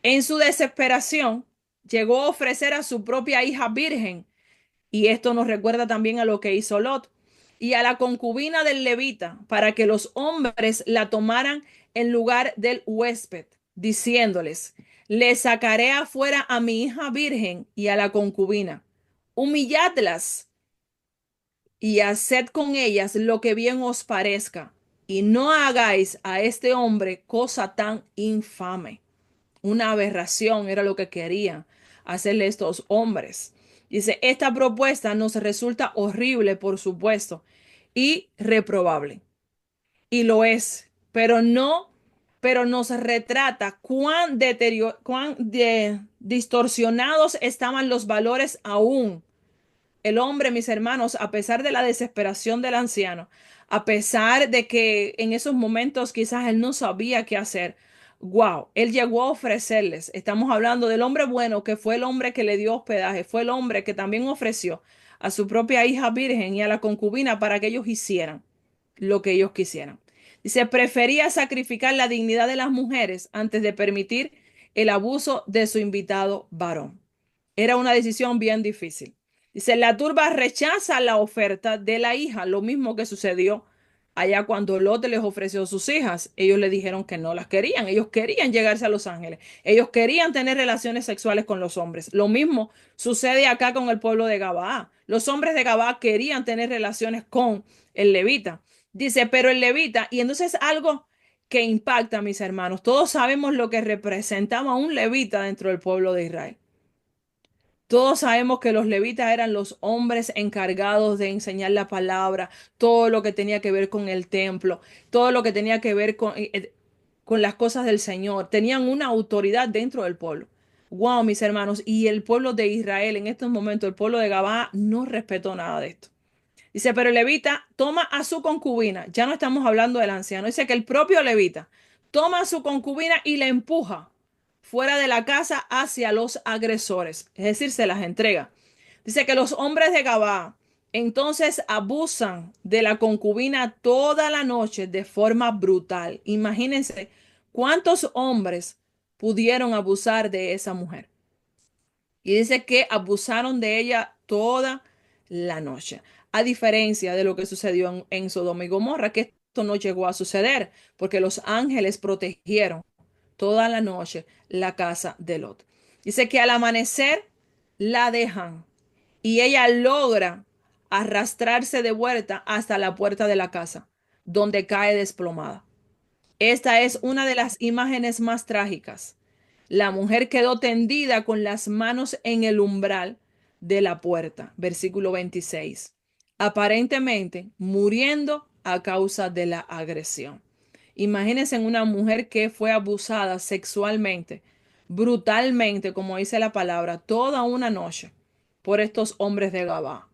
En su desesperación, llegó a ofrecer a su propia hija virgen, y esto nos recuerda también a lo que hizo Lot, y a la concubina del levita, para que los hombres la tomaran en lugar del huésped, diciéndoles, le sacaré afuera a mi hija virgen y a la concubina, humilladlas y haced con ellas lo que bien os parezca, y no hagáis a este hombre cosa tan infame. Una aberración era lo que querían hacerle estos hombres. Dice, esta propuesta nos resulta horrible, por supuesto, y reprobable. Y lo es, pero nos retrata distorsionados estaban los valores aún. El hombre, mis hermanos, a pesar de la desesperación del anciano, a pesar de que en esos momentos quizás él no sabía qué hacer, wow, él llegó a ofrecerles. Estamos hablando del hombre bueno, que fue el hombre que le dio hospedaje, fue el hombre que también ofreció a su propia hija virgen y a la concubina para que ellos hicieran lo que ellos quisieran. Dice, prefería sacrificar la dignidad de las mujeres antes de permitir el abuso de su invitado varón. Era una decisión bien difícil. Dice, la turba rechaza la oferta de la hija, lo mismo que sucedió allá cuando Lot les ofreció sus hijas. Ellos le dijeron que no las querían, ellos querían llegarse a los ángeles, ellos querían tener relaciones sexuales con los hombres. Lo mismo sucede acá con el pueblo de Gabaa. Los hombres de Gabaa querían tener relaciones con el levita. Dice, pero el levita, y entonces algo que impacta, mis hermanos, todos sabemos lo que representaba un levita dentro del pueblo de Israel. Todos sabemos que los levitas eran los hombres encargados de enseñar la palabra, todo lo que tenía que ver con el templo, todo lo que tenía que ver con las cosas del Señor. Tenían una autoridad dentro del pueblo. Wow, mis hermanos, y el pueblo de Israel en estos momentos, el pueblo de Gabá, no respetó nada de esto. Dice, pero el levita toma a su concubina, ya no estamos hablando del anciano, dice que el propio levita toma a su concubina y la empuja fuera de la casa hacia los agresores, es decir, se las entrega. Dice que los hombres de Gabá entonces abusan de la concubina toda la noche de forma brutal. Imagínense cuántos hombres pudieron abusar de esa mujer. Y dice que abusaron de ella toda la noche. A diferencia de lo que sucedió en Sodoma y Gomorra, que esto no llegó a suceder, porque los ángeles protegieron toda la noche la casa de Lot. Dice que al amanecer la dejan y ella logra arrastrarse de vuelta hasta la puerta de la casa, donde cae desplomada. Esta es una de las imágenes más trágicas. La mujer quedó tendida con las manos en el umbral de la puerta, versículo 26, aparentemente muriendo a causa de la agresión. Imagínense en una mujer que fue abusada sexualmente, brutalmente, como dice la palabra, toda una noche por estos hombres de Gabá.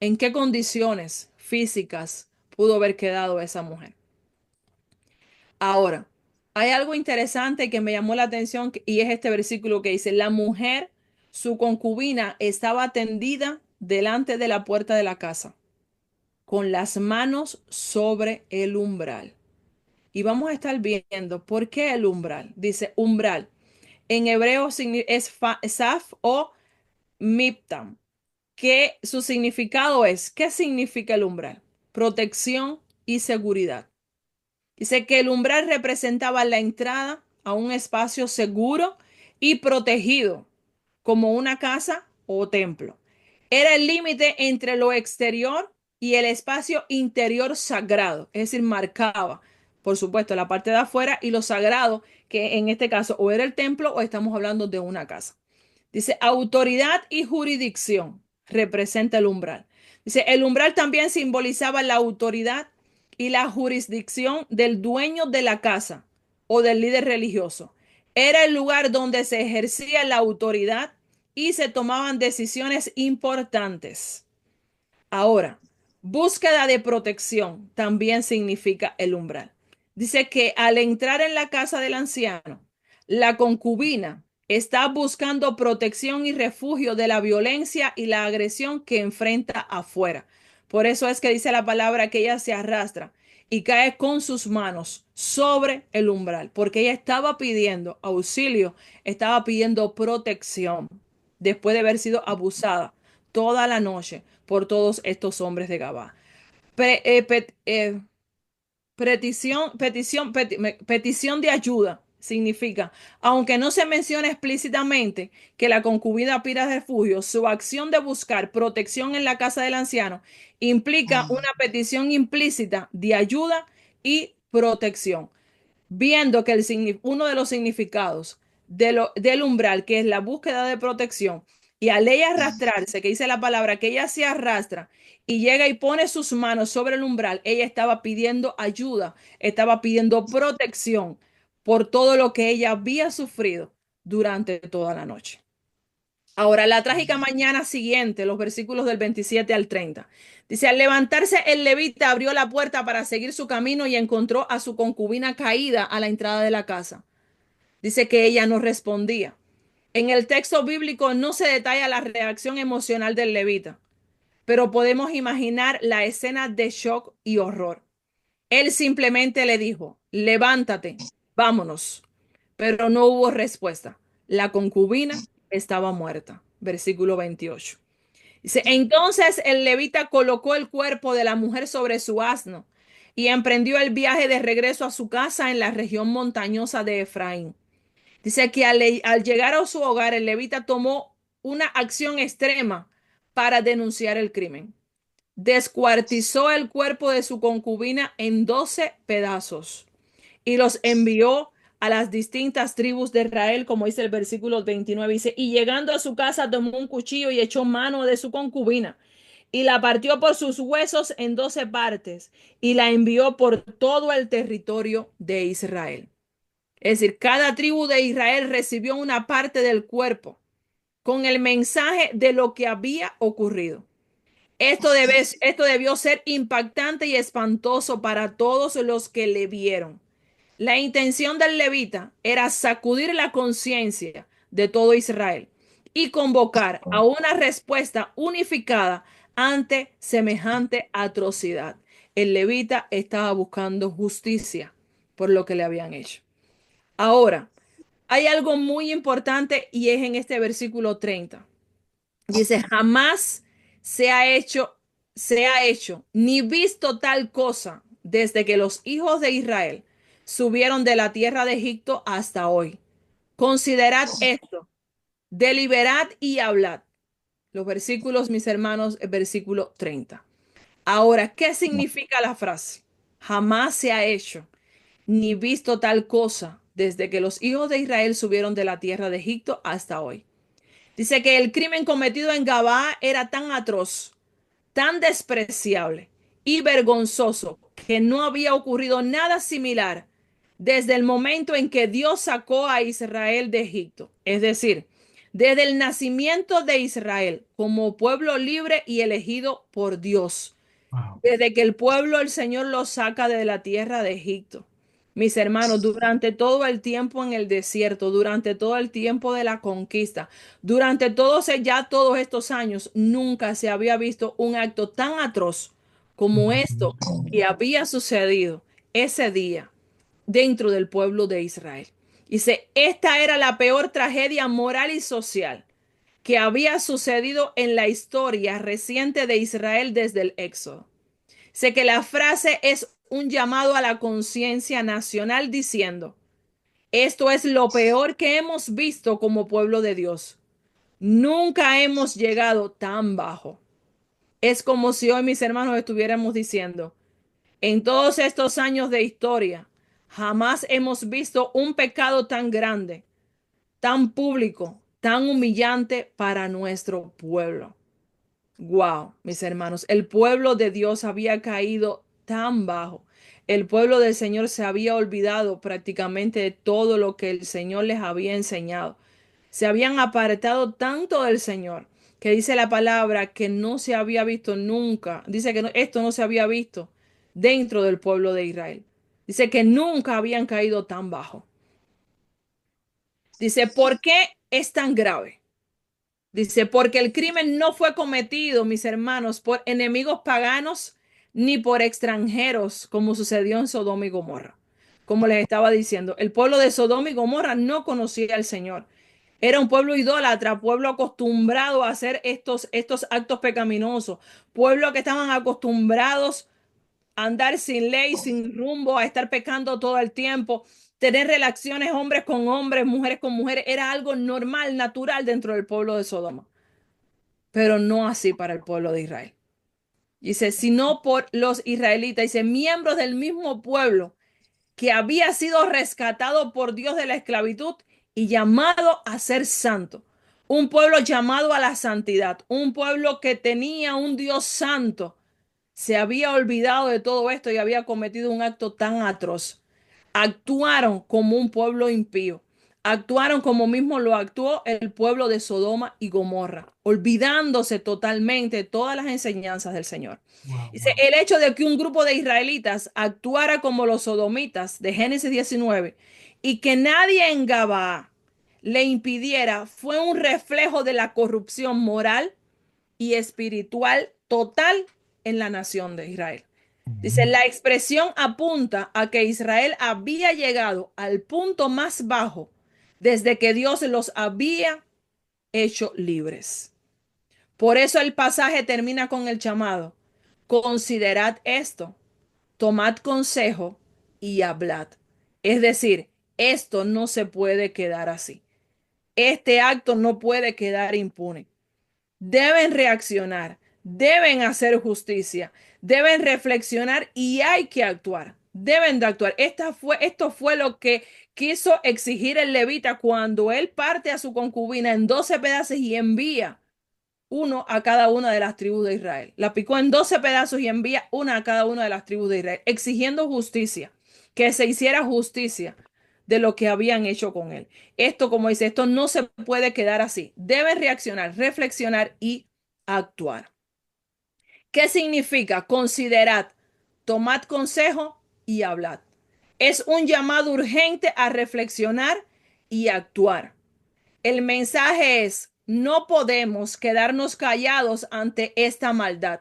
¿En qué condiciones físicas pudo haber quedado esa mujer? Ahora, hay algo interesante que me llamó la atención y es este versículo que dice, la mujer, su concubina, estaba tendida delante de la puerta de la casa, con las manos sobre el umbral. Y vamos a estar viendo por qué el umbral. Dice umbral. En hebreo es saf o miptam, que su significado es, ¿qué significa el umbral? Protección y seguridad. Dice que el umbral representaba la entrada a un espacio seguro y protegido, como una casa o templo. Era el límite entre lo exterior y el espacio interior sagrado, es decir, marcaba, por supuesto, la parte de afuera y lo sagrado, que en este caso o era el templo o estamos hablando de una casa. Dice, autoridad y jurisdicción representa el umbral. Dice, el umbral también simbolizaba la autoridad y la jurisdicción del dueño de la casa o del líder religioso. Era el lugar donde se ejercía la autoridad y se tomaban decisiones importantes. Ahora, búsqueda de protección también significa el umbral. Dice que al entrar en la casa del anciano, la concubina está buscando protección y refugio de la violencia y la agresión que enfrenta afuera. Por eso es que dice la palabra que ella se arrastra y cae con sus manos sobre el umbral, porque ella estaba pidiendo auxilio, estaba pidiendo protección después de haber sido abusada toda la noche por todos estos hombres de Gabá. Pre- eh, pet- eh, petición de ayuda significa, aunque no se menciona explícitamente que la concubina pida refugio, su acción de buscar protección en la casa del anciano implica una petición implícita de ayuda y protección, viendo que uno de los significados del umbral, que es la búsqueda de protección, y al ella arrastrarse, que dice la palabra, que ella se arrastra y llega y pone sus manos sobre el umbral, ella estaba pidiendo ayuda, estaba pidiendo protección por todo lo que ella había sufrido durante toda la noche. Ahora, la trágica mañana siguiente, los versículos del 27 al 30. Dice, al levantarse el levita abrió la puerta para seguir su camino y encontró a su concubina caída a la entrada de la casa. Dice que ella no respondía. En el texto bíblico no se detalla la reacción emocional del levita, pero podemos imaginar la escena de shock y horror. Él simplemente le dijo, levántate, vámonos. Pero no hubo respuesta. La concubina estaba muerta. Versículo 28. Dice, entonces el levita colocó el cuerpo de la mujer sobre su asno y emprendió el viaje de regreso a su casa en la región montañosa de Efraín. Dice que al llegar a su hogar, el levita tomó una acción extrema para denunciar el crimen. Descuartizó el cuerpo de su concubina en 12 pedazos y los envió a las distintas tribus de Israel, como dice el versículo 29, dice, y llegando a su casa tomó un cuchillo y echó mano de su concubina y la partió por sus huesos en 12 partes y la envió por todo el territorio de Israel. Es decir, cada tribu de Israel recibió una parte del cuerpo con el mensaje de lo que había ocurrido. Esto debió ser impactante y espantoso para todos los que le vieron. La intención del levita era sacudir la conciencia de todo Israel y convocar a una respuesta unificada ante semejante atrocidad. El levita estaba buscando justicia por lo que le habían hecho. Ahora, hay algo muy importante y es en este versículo 30. Dice, jamás se ha hecho, ni visto tal cosa desde que los hijos de Israel subieron de la tierra de Egipto hasta hoy. Considerad esto, deliberad y hablad. Los versículos, mis hermanos, el versículo 30. Ahora, ¿qué significa la frase? Jamás se ha hecho, ni visto tal cosa desde que los hijos de Israel subieron de la tierra de Egipto hasta hoy. Dice que el crimen cometido en Gabaa era tan atroz, tan despreciable y vergonzoso que no había ocurrido nada similar desde el momento en que Dios sacó a Israel de Egipto. Es decir, desde el nacimiento de Israel como pueblo libre y elegido por Dios. Wow. Desde que el pueblo, el Señor lo saca de la tierra de Egipto. Mis hermanos, durante todo el tiempo en el desierto, durante todo el tiempo de la conquista, durante todos estos años, nunca se había visto un acto tan atroz como esto que había sucedido ese día dentro del pueblo de Israel. Dice, esta era la peor tragedia moral y social que había sucedido en la historia reciente de Israel desde el Éxodo. Sé que la frase es un llamado a la conciencia nacional diciendo, esto es lo peor que hemos visto como pueblo de Dios. Nunca hemos llegado tan bajo. Es como si hoy, mis hermanos, estuviéramos diciendo, en todos estos años de historia, jamás hemos visto un pecado tan grande, tan público, tan humillante para nuestro pueblo. Wow, mis hermanos, el pueblo de Dios había caído tan bajo. El pueblo del Señor se había olvidado prácticamente de todo lo que el Señor les había enseñado. Se habían apartado tanto del Señor que dice la palabra que no se había visto nunca. Dice que esto no se había visto dentro del pueblo de Israel. Dice que nunca habían caído tan bajo. Dice, ¿por qué es tan grave? Dice, porque el crimen no fue cometido, mis hermanos, por enemigos paganos ni por extranjeros, como sucedió en Sodoma y Gomorra. Como les estaba diciendo, el pueblo de Sodoma y Gomorra no conocía al Señor. Era un pueblo idólatra, pueblo acostumbrado a hacer estos actos pecaminosos, pueblo que estaban acostumbrados a andar sin ley, sin rumbo, a estar pecando todo el tiempo, tener relaciones hombres con hombres, mujeres con mujeres, era algo normal, natural dentro del pueblo de Sodoma, pero no así para el pueblo de Israel. Dice, sino por los israelitas, dice, miembros del mismo pueblo que había sido rescatado por Dios de la esclavitud y llamado a ser santo. Un pueblo llamado a la santidad, un pueblo que tenía un Dios santo, se había olvidado de todo esto y había cometido un acto tan atroz. Actuaron como un pueblo impío. Actuaron como mismo lo actuó el pueblo de Sodoma y Gomorra, olvidándose totalmente de todas las enseñanzas del Señor. Wow, Dice, wow. el hecho de que un grupo de israelitas actuara como los sodomitas de Génesis 19 y que nadie en Gabaa le impidiera fue un reflejo de la corrupción moral y espiritual total en la nación de Israel. Dice, la expresión apunta a que Israel había llegado al punto más bajo desde que Dios los había hecho libres. Por eso el pasaje termina con el llamado. Considerad esto, tomad consejo y hablad. Es decir, esto no se puede quedar así. Este acto no puede quedar impune. Deben reaccionar, deben hacer justicia, deben reflexionar y hay que actuar. Deben de actuar. Esto fue lo que quiso exigir el levita cuando él parte a su concubina en 12 pedazos y envía uno a cada una de las tribus de Israel. La picó en 12 pedazos y envía una a cada una de las tribus de Israel, exigiendo justicia, que se hiciera justicia de lo que habían hecho con él. Esto, como dice, esto no se puede quedar así. Deben reaccionar, reflexionar y actuar. ¿Qué significa? Considerad, tomad consejo y hablad. Es un llamado urgente a reflexionar y actuar. El mensaje es, no podemos quedarnos callados ante esta maldad.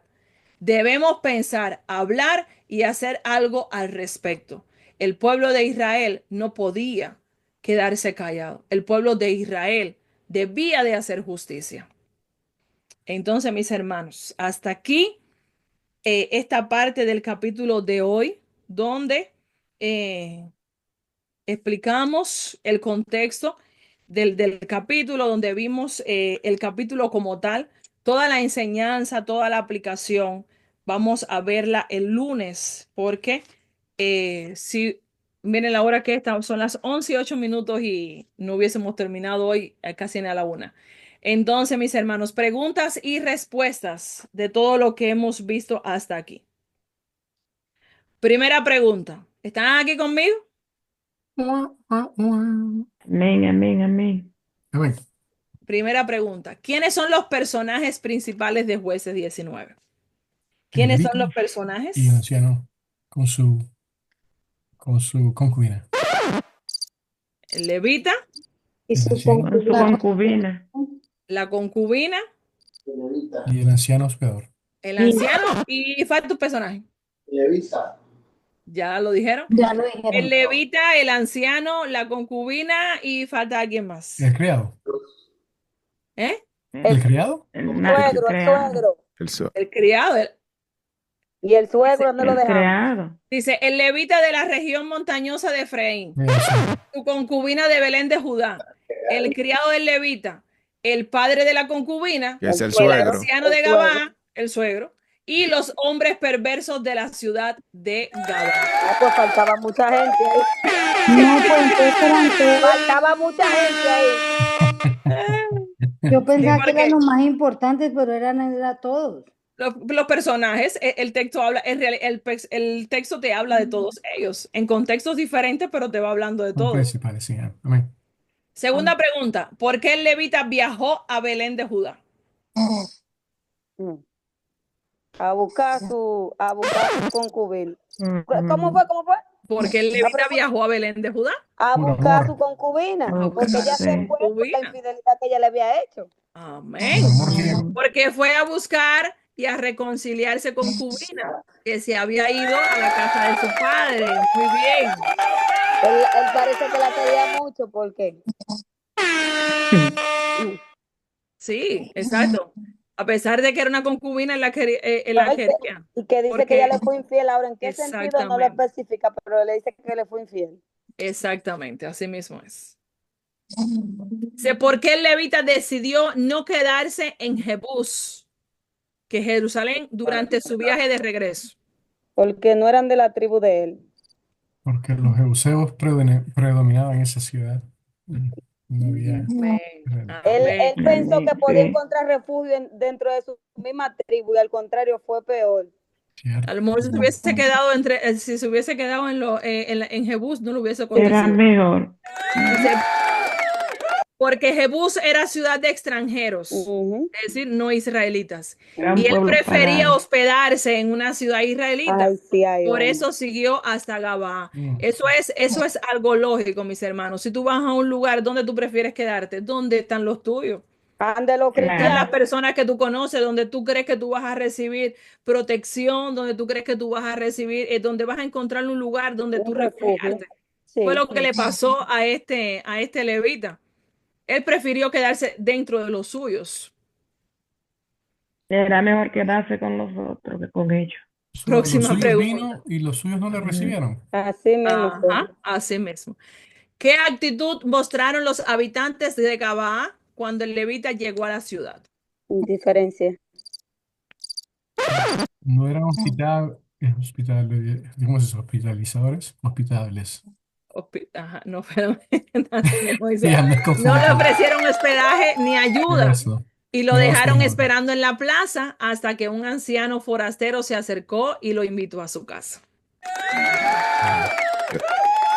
Debemos pensar, hablar y hacer algo al respecto. El pueblo de Israel no podía quedarse callado. El pueblo de Israel debía de hacer justicia. Entonces, mis hermanos, hasta aquí esta parte del capítulo de hoy, donde explicamos el contexto del capítulo, donde vimos el capítulo como tal, toda la enseñanza, toda la aplicación. Vamos a verla el lunes, porque si miren la hora que está, son las 11:08 y no hubiésemos terminado hoy casi a la 1. Entonces, mis hermanos, preguntas y respuestas de todo lo que hemos visto hasta aquí. Primera pregunta. ¿Están aquí conmigo? Amén, Amén, amén. amén. Primera pregunta. ¿Quiénes son los personajes principales de Jueces 19? El ¿Quiénes son levita los personajes? y el anciano con su concubina. El levita, Y El su anciano Con su concubina. la concubina, y el anciano hospedador. el anciano y falta un personaje. Levita. Ya lo dijeron. Ya lo El dijeron. levita, el anciano, la concubina y falta alguien más. El criado. ¿Eh? ¿El criado? El Suegro, el criado. suegro. El criado. Y el suegro, ¿dónde lo El dejamos? criado. Dice, el levita de la región montañosa de Efraín, El anciano. su concubina de Belén de Judá, el criado del levita, el padre de la concubina, Que es el el suegro. anciano de Gabá, el suegro, y los hombres perversos de la ciudad de Gabá. Ah, pues faltaba mucha gente ahí. No, pues entonces eran todos. Faltaba mucha gente ahí. Yo pensaba que porque eran los más importantes, pero era todos. los personajes, el texto habla, el texto te habla de todos ellos, en contextos diferentes, pero te va hablando de Son todos. principales, sí. Amén. Segunda pregunta, ¿por qué el levita viajó a Belén de Judá? A buscar su concubina. Mm, ¿Cómo fue? ¿Cómo fue? Porque el levita viajó a Belén de Judá. A Por buscar a amor. su concubina. A Porque ella se buscar, fue por la concubina. infidelidad que ella le había hecho. Amén. Por amor ciego. Porque fue a buscar y a reconciliarse con Cubina, que se había ido a la casa de su padre. Muy bien. Él parece que la quería mucho porque Sí, exacto. A pesar de que era una concubina, él la quería. y que dice Porque- que ella le fue infiel. Ahora, ¿en qué sentido no lo Exactamente. especifica? Pero le dice que le fue infiel. Exactamente, así mismo es. Sé por qué el levita decidió no quedarse en Jebús, que es Jerusalén, durante su viaje de regreso. Porque no eran de la tribu de él. Porque los jebuseos predominaban en esa ciudad. No había. Amén. Él Amén. pensó que podía Sí. encontrar refugio dentro de su misma tribu y al contrario fue peor. Cierto. A lo mejor si se hubiese quedado si se hubiese quedado en Jebús, no lo hubiese Era acontecido. mejor. Dice, porque Jebús era ciudad de extranjeros, Ujú. es decir, no israelitas. Era un Y él pueblo prefería pagano. hospedarse en una ciudad israelita. Ay, sí, ay, Por hombre. eso siguió hasta Gabá. Mm. Eso es algo lógico, mis hermanos. Si tú vas a un lugar donde tú prefieres quedarte, ¿dónde están los tuyos? Ande los Claro. Están las cristianos. personas que tú conoces, donde tú crees que tú vas a recibir protección, donde tú crees que tú vas a recibir, donde vas a encontrar un lugar donde Un tú refugio. refugiarte. Sí. Fue lo que le pasó a este levita. Él prefirió quedarse dentro de los suyos. Era mejor quedarse con los otros que con ellos. Próxima Los suyos pregunta. vino y los suyos no le recibieron. Así mismo fue. Ajá, así mismo. ¿Qué actitud mostraron los habitantes de Gabaa cuando el levita llegó a la ciudad? Indiferencia. No eran ¿Cómo es eso? Hospitalizadores, hospitales. Ajá, no, pero así mismo dice, Ya me no le confundí. ofrecieron hospedaje ni ayuda Eso. y lo No, dejaron señor. esperando en la plaza hasta que un anciano forastero se acercó y lo invitó a su casa.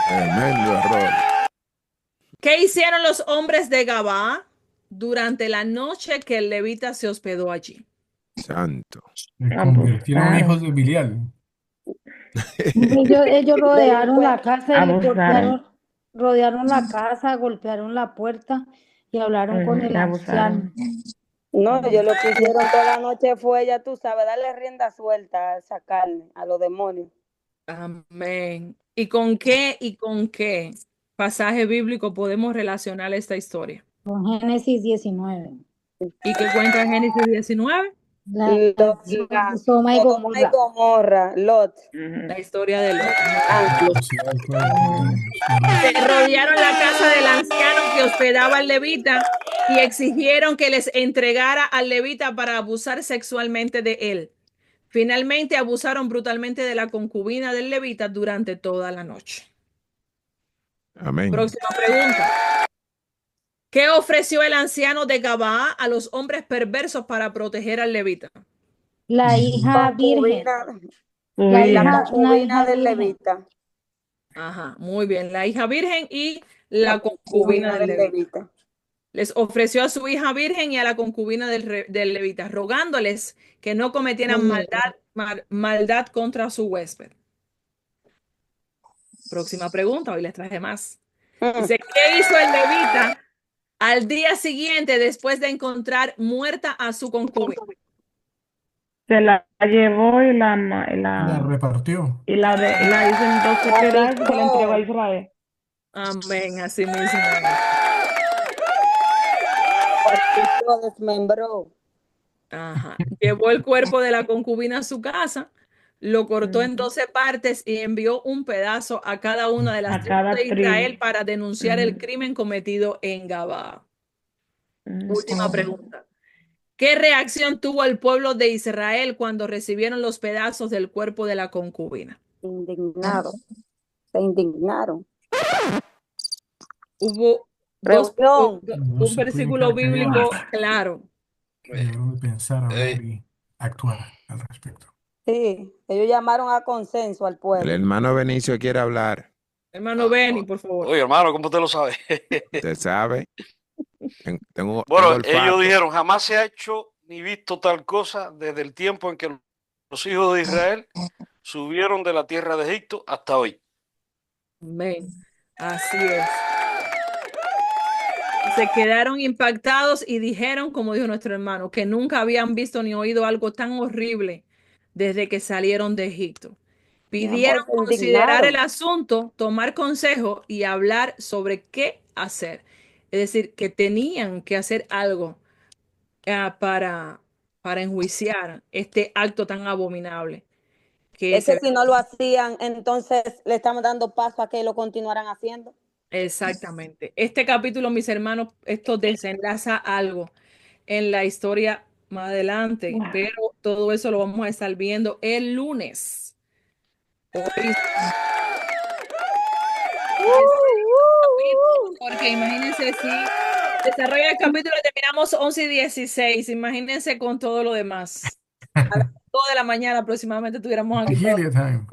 Tremendo error. ¿Qué hicieron los hombres de Gabá durante la noche que el levita se hospedó allí? Santo. Se convirtieron en hijos Abusaron. de Bilial. Ellos rodearon la Delincuentes. casa y Abusaron. rodearon la casa, golpearon la puerta y hablaron con Y el anciano. abusaron. No, ellos lo que hicieron toda la noche fue, ya tú sabes, darle rienda suelta a esa carne, a los demonios. Amén. ¿Y con qué pasaje bíblico podemos relacionar esta historia? Con Génesis 19. ¿Y qué cuenta Génesis 19? La La Sodoma y Sodoma y Gomorra. Gomorra, Lot. La historia de Lot. Ah, La sociedad del pueblo de Dios. Se rodearon la casa del anciano que hospedaba al levita y exigieron que les entregara al levita para abusar sexualmente de él. Finalmente abusaron brutalmente de la concubina del levita durante toda la noche. Amén. Próxima pregunta. ¿Qué ofreció el anciano de Gabaa a los hombres perversos para proteger al levita? La hija virgen. concubina, La Su la hija, hija. una concubina hija del virgen. levita. Ajá, muy bien. La hija virgen y La la concubina del levita. levita. Les ofreció a su hija virgen y a la concubina del levita, rogándoles que no cometieran maldad contra su huésped. Próxima pregunta, hoy les traje más. Dice, ¿qué hizo el levita al día siguiente después de encontrar muerta a su concubina? Se la llevó y La la repartió. la hizo en 12 La pedazos y se la entregó a picó. Israel. Amén, así mismo. Lo desmembró. Ajá. Llevó el cuerpo de la concubina a su casa, lo cortó en 12 partes y envió un pedazo a cada una de las A tribus cada de Israel tribu. para denunciar el crimen cometido en Gabaa. Última pregunta. ¿Qué reacción tuvo el pueblo de Israel cuando recibieron los pedazos del cuerpo de la concubina? Indignado. Se indignaron. Hubo Reunión. No un se puede versículo bíblico claro. Debieron de pensar, hablar y actuar al respecto. Sí, ellos llamaron a consenso al El pueblo. hermano Benicio quiere hablar. Hermano Benny, por favor. Oye, hermano, ¿cómo usted lo sabe? Usted sabe. Tengo Bueno, olfato. ellos dijeron, jamás se ha hecho ni visto tal cosa desde el tiempo en que los hijos de Israel subieron de la tierra de Egipto hasta hoy. Amén. Así es. Se quedaron impactados y dijeron, como dijo nuestro hermano, que nunca habían visto ni oído algo tan horrible desde que salieron de Egipto. Pidieron Se considerar el indignaron. asunto, tomar consejo y hablar sobre qué hacer. Es decir, que tenían que hacer algo para enjuiciar este acto tan abominable que Es que se si no lo hacían, entonces le estamos dando paso a que lo continuaran haciendo. Exactamente. Este capítulo, mis hermanos, esto desenlaza algo en la historia más adelante, pero todo eso lo vamos a estar viendo el lunes. Hoy, porque imagínense si desarrolla el capítulo y terminamos 11:16, imagínense con todo lo demás. A las 2 de la mañana aproximadamente estuviéramos aquí. Vigilia time.